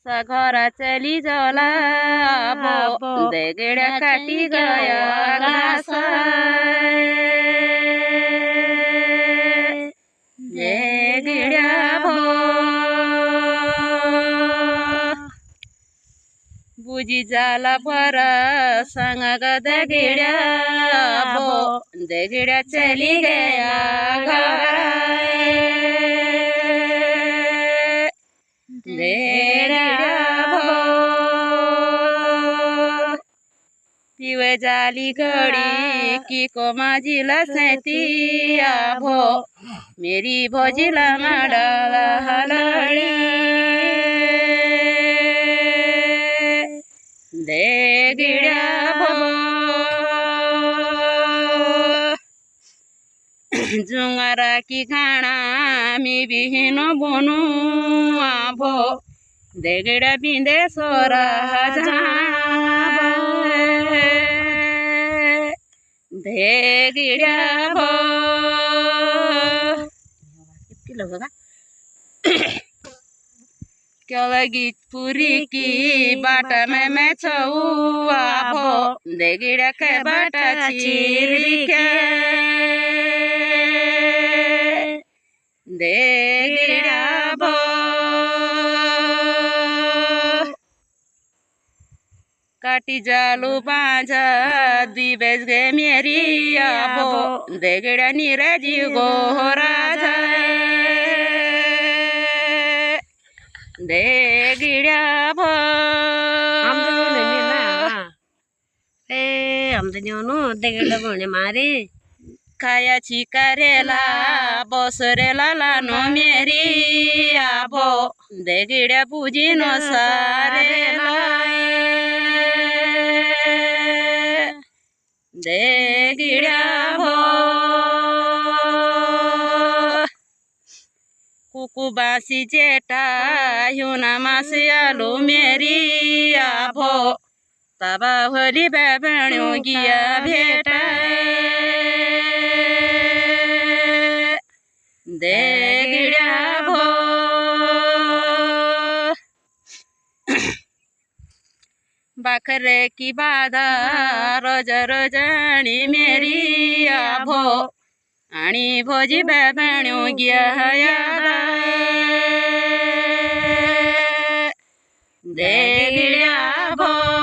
सघरा चली जला भो दगड़ा काटी गया घास दगड़ा भो बुझी जाला पर संग दगड़ा भो दगड़ा चली गया घर पिवे जाली घड़ी की को माजिला सैतिया भो मेरी भोजिला माडाला हलड़ी दगड़ा भो जुंगरा की खाना मी बिहीनो बोनू भो दगड़ा बिंदे सोरा दगड़ा भो क्या लगी पूरी की बाटा में मैं छुआ भो दगड़ा के बाटा चीर के दगड़ा भो काटी जालू बाजा दिवेश गे मेरी भो दगड़ा नीरजी गो राजा दगड़ा भो हम तो न्योनो दगड़ा बोने मारे खाया छिकारेला बसरेला लानो मेरी भो दगड़ा पूजी नो सारेला दगड़ा भो कुकु बासी जेटा हुना मासियालो मेरी भो तबा होली बेबणो गिया भेटा दगड़ा भो बकरे की बाधा रोज रोजानी मेरी भो आनी भोजी बेबणो गिया दगड़ा भो।